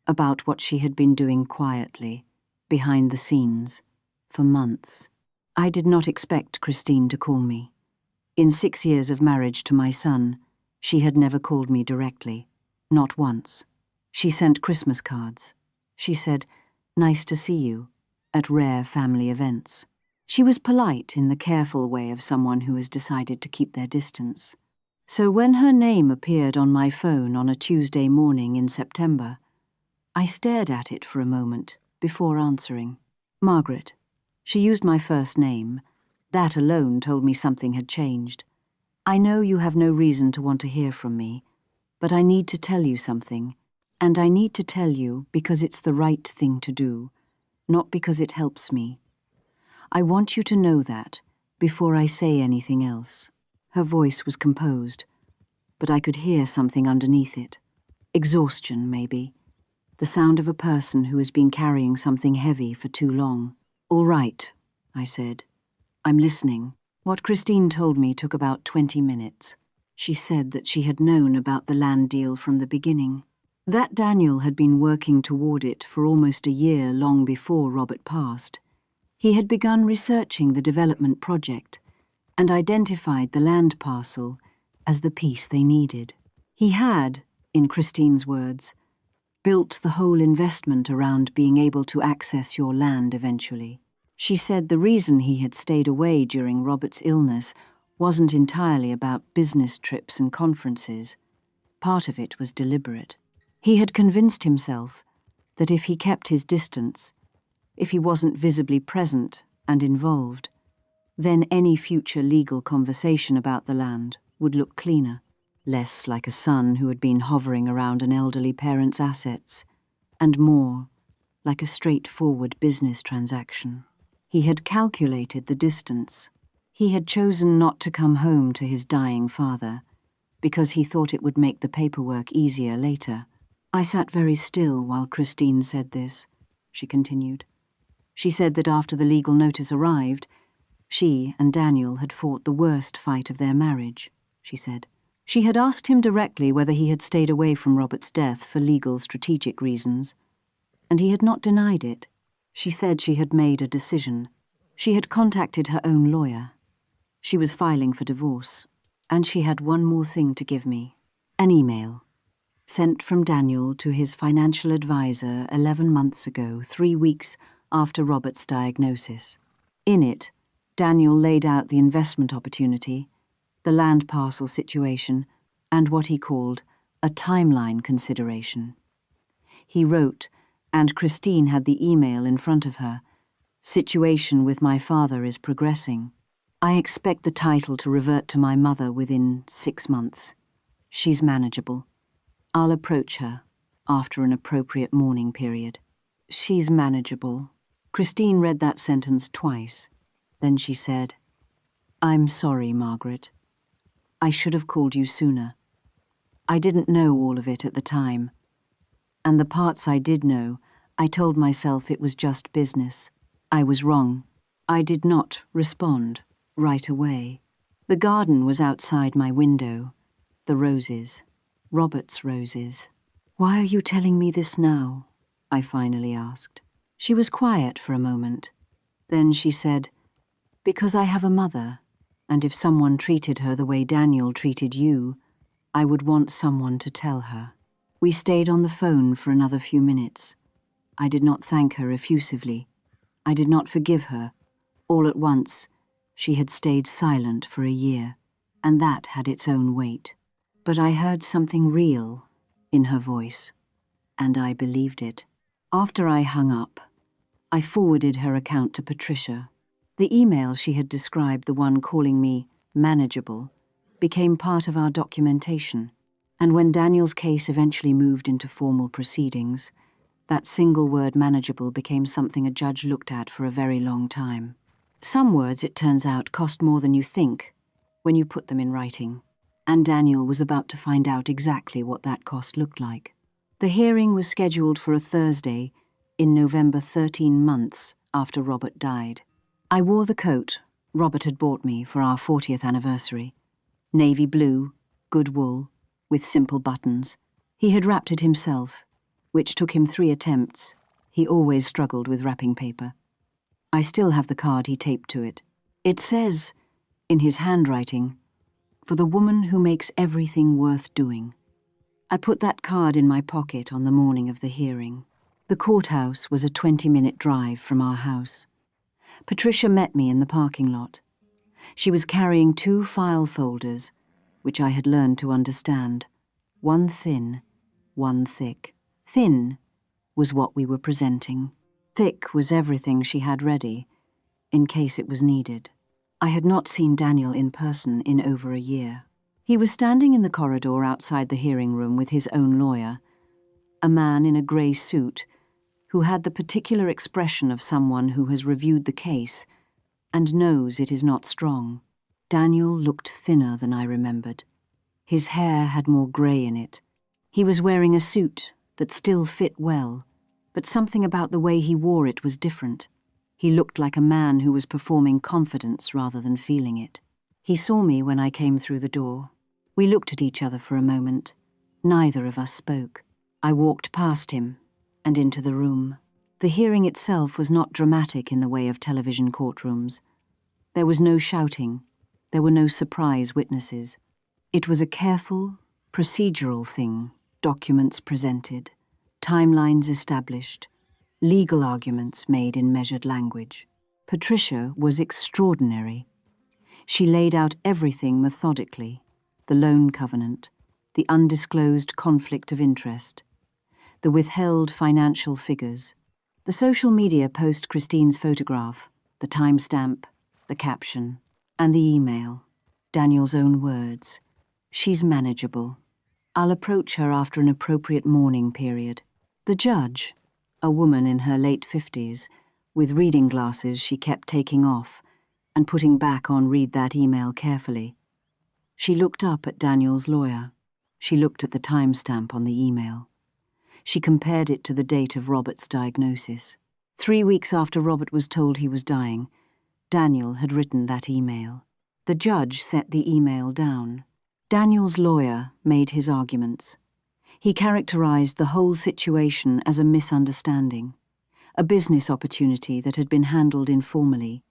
about what she had been doing quietly, behind the scenes, for months. I did not expect Christine to call me. In 6 years of marriage to my son, she had never called me directly, not once. She sent Christmas cards. She said, "Nice to see you," at rare family events. She was polite in the careful way of someone who has decided to keep their distance. So when her name appeared on my phone on a Tuesday morning in September, I stared at it for a moment before answering. Margaret. She used my first name. That alone told me something had changed. I know you have no reason to want to hear from me, but I need to tell you something, and I need to tell you because it's the right thing to do, not because it helps me. I want you to know that before I say anything else. Her voice was composed, but I could hear something underneath it. Exhaustion, maybe. The sound of a person who has been carrying something heavy for too long. All right, I said. I'm listening. What Christine told me took about 20 minutes. She said that she had known about the land deal from the beginning. That Daniel had been working toward it for almost a year long before Robert passed. He had begun researching the development project and identified the land parcel as the piece they needed. He had, in Christine's words, built the whole investment around being able to access your land eventually. She said the reason he had stayed away during Robert's illness wasn't entirely about business trips and conferences. Part of it was deliberate. He had convinced himself that if he kept his distance, if he wasn't visibly present and involved, then any future legal conversation about the land would look cleaner, less like a son who had been hovering around an elderly parent's assets, and more like a straightforward business transaction. He had calculated the distance. He had chosen not to come home to his dying father, because he thought it would make the paperwork easier later. I sat very still while Christine said this, she continued. She said that after the legal notice arrived, she and Daniel had fought the worst fight of their marriage, she said. She had asked him directly whether he had stayed away from Robert's death for legal strategic reasons, and he had not denied it. She said she had made a decision. She had contacted her own lawyer. She was filing for divorce, and she had one more thing to give me. An email, sent from Daniel to his financial advisor 11 months ago, 3 weeks after Robert's diagnosis. In it, Daniel laid out the investment opportunity, the land parcel situation, and what he called a timeline consideration. He wrote, and Christine had the email in front of her, "Situation with my father is progressing. I expect the title to revert to my mother within 6 months. She's manageable. I'll approach her after an appropriate mourning period." She's manageable. Christine read that sentence twice. Then she said, "I'm sorry, Margaret. I should have called you sooner. I didn't know all of it at the time. And the parts I did know, I told myself it was just business. I was wrong. I did not respond right away. The garden was outside my window. The roses. Robert's roses. Why are you telling me this now?" I finally asked. She was quiet for a moment. Then she said, "Because I have a mother, and if someone treated her the way Daniel treated you, I would want someone to tell her." We stayed on the phone for another few minutes. I did not thank her effusively. I did not forgive her. All at once, she had stayed silent for a year, and that had its own weight. But I heard something real in her voice, and I believed it. After I hung up, I forwarded her account to Patricia. The email she had described, the one calling me manageable, became part of our documentation. And when Daniel's case eventually moved into formal proceedings, that single word manageable became something a judge looked at for a very long time. Some words, it turns out, cost more than you think when you put them in writing, and Daniel was about to find out exactly what that cost looked like. The hearing was scheduled for a Thursday in November, 13 months after Robert died. I wore the coat Robert had bought me for our 40th anniversary. Navy blue, good wool, with simple buttons. He had wrapped it himself, which took him 3 attempts. He always struggled with wrapping paper. I still have the card he taped to it. It says, in his handwriting, "For the woman who makes everything worth doing." I put that card in my pocket on the morning of the hearing. The courthouse was a 20-minute drive from our house. Patricia met me in the parking lot. She was carrying 2 file folders, which I had learned to understand. One thin, one thick. Thin was what we were presenting. Thick was everything she had ready, in case it was needed. I had not seen Daniel in person in over a year. He was standing in the corridor outside the hearing room with his own lawyer, a man in a grey suit who had the particular expression of someone who has reviewed the case and knows it is not strong. Daniel looked thinner than I remembered. His hair had more grey in it. He was wearing a suit that still fit well, but something about the way he wore it was different. He looked like a man who was performing confidence rather than feeling it. He saw me when I came through the door. We looked at each other for a moment. Neither of us spoke. I walked past him and into the room. The hearing itself was not dramatic in the way of television courtrooms. There was no shouting. There were no surprise witnesses. It was a careful, procedural thing. Documents presented, timelines established, legal arguments made in measured language. Patricia was extraordinary. She laid out everything methodically: the loan covenant, the undisclosed conflict of interest, the withheld financial figures, the social media post Christine's photograph, the timestamp, the caption, and the email. Daniel's own words: "She's manageable. I'll approach her after an appropriate mourning period." The judge, a woman in her late 50s, with reading glasses she kept taking off and putting back on, read that email carefully. She looked up at Daniel's lawyer. She looked at the timestamp on the email. She compared it to the date of Robert's diagnosis. 3 weeks after Robert was told he was dying, Daniel had written that email. The judge set the email down. Daniel's lawyer made his arguments. He characterized the whole situation as a misunderstanding, a business opportunity that had been handled informally,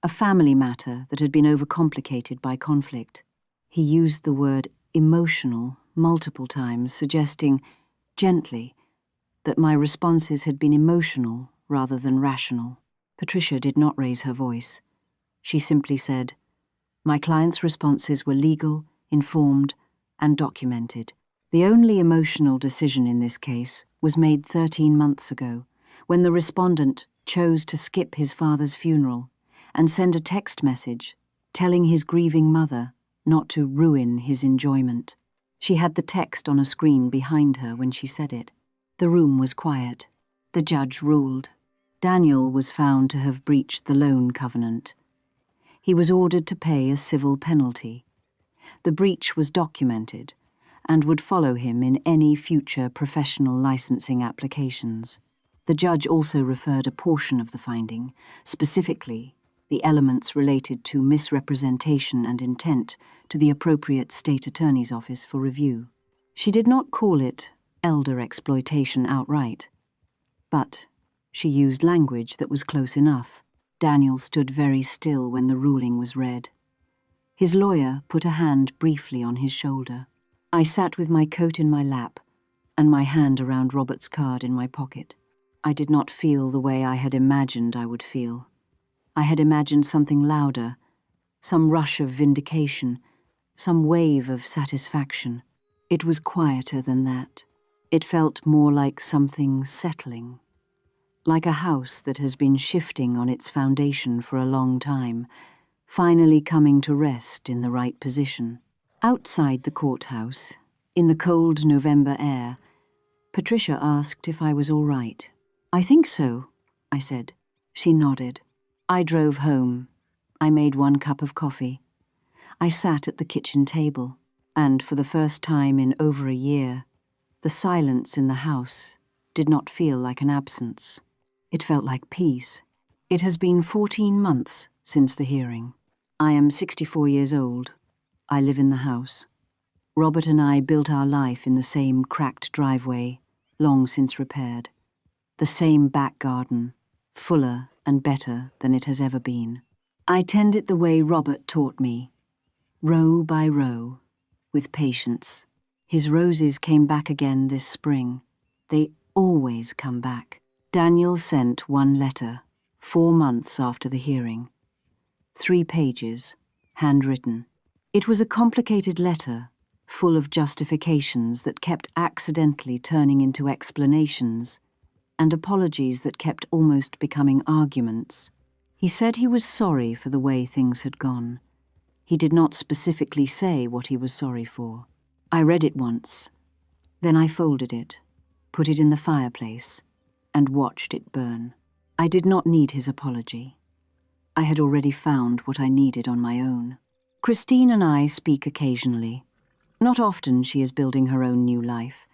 a family matter that had been overcomplicated by conflict. He used the word emotional multiple times, suggesting, gently, that my responses had been emotional rather than rational. Patricia did not raise her voice. She simply said, "My client's responses were legal, informed, and documented. The only emotional decision in this case was made 13 months ago, when the respondent chose to skip his father's funeral and send a text message telling his grieving mother not to ruin his enjoyment." She had the text on a screen behind her when she said it. The room was quiet. The judge ruled. Daniel was found to have breached the loan covenant. He was ordered to pay a civil penalty. The breach was documented and would follow him in any future professional licensing applications. The judge also referred a portion of the finding, specifically the elements related to misrepresentation and intent, to the appropriate state attorney's office for review. She did not call it elder exploitation outright, but she used language that was close enough. Daniel stood very still when the ruling was read. His lawyer put a hand briefly on his shoulder. I sat with my coat in my lap and my hand around Robert's card in my pocket. I did not feel the way I had imagined I would feel. I had imagined something louder, some rush of vindication, some wave of satisfaction. It was quieter than that. It felt more like something settling, like a house that has been shifting on its foundation for a long time, finally coming to rest in the right position. Outside the courthouse, In the cold November air, Patricia asked if I was all right. "I think so," I said. She nodded. I drove home. I made 1 cup of coffee. I sat at the kitchen table, and for the first time in over a year, the silence in the house did not feel like an absence. It felt like peace. It has been 14 months since the hearing. I am 64 years old. I live in the house. Robert and I built our life in the same cracked driveway, long since repaired. The same back garden, fuller and better than it has ever been. I tend it the way Robert taught me, row by row, with patience. His roses came back again this spring. They always come back. Daniel sent 1 letter, 4 months after the hearing. 3 pages, handwritten. It was a complicated letter, full of justifications that kept accidentally turning into explanations, and apologies that kept almost becoming arguments. He said he was sorry for the way things had gone. He did not specifically say what he was sorry for. I read it once. Then I folded it, put it in the fireplace, and watched it burn. I did not need his apology. I had already found what I needed on my own. Christine and I speak occasionally. Not often. She is building her own new life,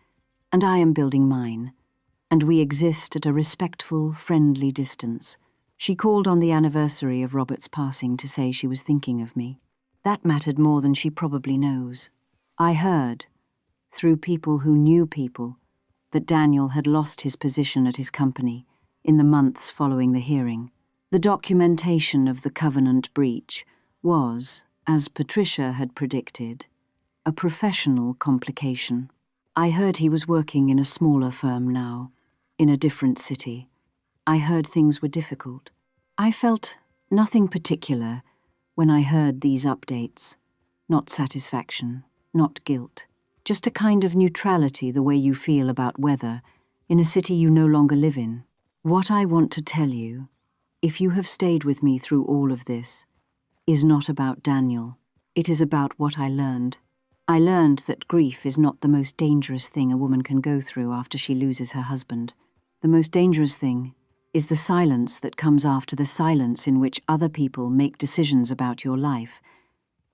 and I am building mine, and we exist at a respectful, friendly distance. She called on the anniversary of Robert's passing to say she was thinking of me. That mattered more than she probably knows. I heard, through people who knew people, that Daniel had lost his position at his company in the months following the hearing. The documentation of the covenant breach was, as Patricia had predicted, a professional complication. I heard he was working in a smaller firm now, in a different city. I heard things were difficult. I felt nothing particular when I heard these updates. Not satisfaction, not guilt. Just a kind of neutrality, the way you feel about weather in a city you no longer live in. What I want to tell you, if you have stayed with me through all of this, is not about Daniel. It is about what I learned. I learned that grief is not the most dangerous thing a woman can go through after she loses her husband. The most dangerous thing is the silence that comes after the silence in which other people make decisions about your life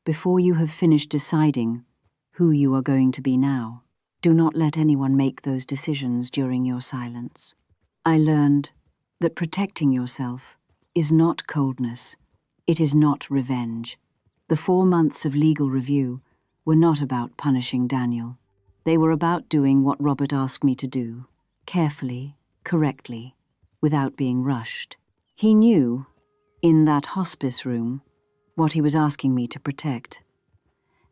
before you have finished deciding who you are going to be now. Do not let anyone make those decisions during your silence. I learned that protecting yourself is not coldness. It is not revenge. The 4 months of legal review were not about punishing Daniel. They were about doing what Robert asked me to do, carefully, correctly, without being rushed. He knew, in that hospice room, what he was asking me to protect.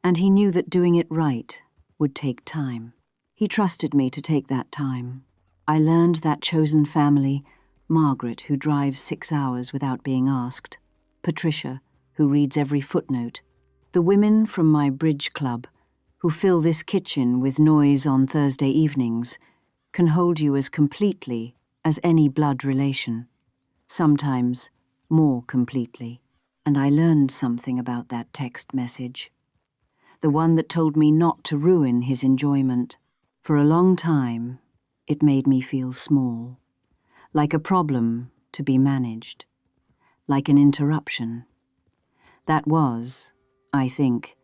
And he knew that doing it right would take time. He trusted me to take that time. I learned that chosen family, Margaret, who drives 6 hours without being asked, Patricia, who reads every footnote, the women from my bridge club, who fill this kitchen with noise on Thursday evenings, can hold you as completely as any blood relation, sometimes more completely. And I learned something about that text message, the one that told me not to ruin his enjoyment. For a long time, it made me feel small, like a problem to be managed, like an interruption. That was, I think,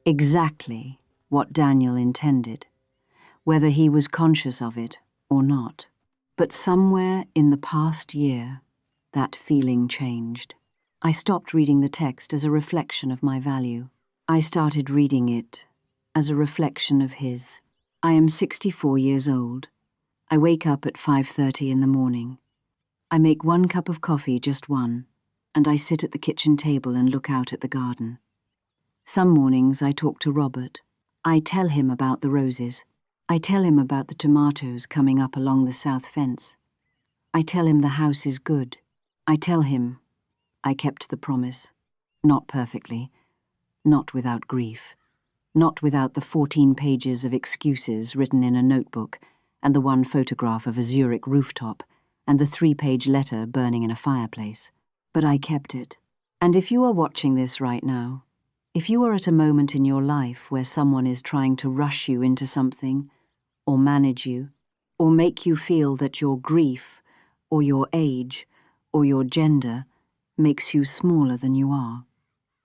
exactly what Daniel intended, whether he was conscious of it or not. But somewhere in the past year, that feeling changed. I stopped reading the text as a reflection of my value. I started reading it as a reflection of his. I am 64 years old. I wake up at 5:30 in the morning. I make 1 cup of coffee, just one, and I sit at the kitchen table and look out at the garden. Some mornings I talk to Robert. I tell him about the roses. I tell him about the tomatoes coming up along the south fence. I tell him the house is good. I tell him I kept the promise. Not perfectly, not without grief, not without the 14 pages of excuses written in a notebook and the 1 photograph of a Zurich rooftop and the 3-page letter burning in a fireplace. But I kept it. And if you are watching this right now, If you are at a moment in your life where someone is trying to rush you into something, or manage you, or make you feel that your grief, or your age, or your gender makes you smaller than you are,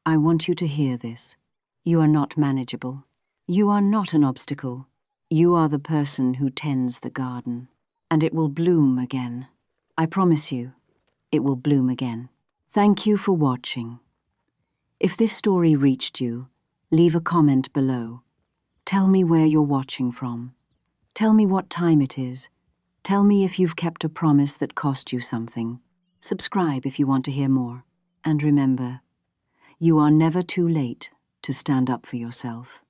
I want you to hear this. You are not manageable. You are not an obstacle. You are the person who tends the garden, and it will bloom again. I promise you, it will bloom again. Thank you for watching. If this story reached you, leave a comment below. Tell me where you're watching from. Tell me what time it is. Tell me if you've kept a promise that cost you something. Subscribe if you want to hear more. And remember, you are never too late to stand up for yourself.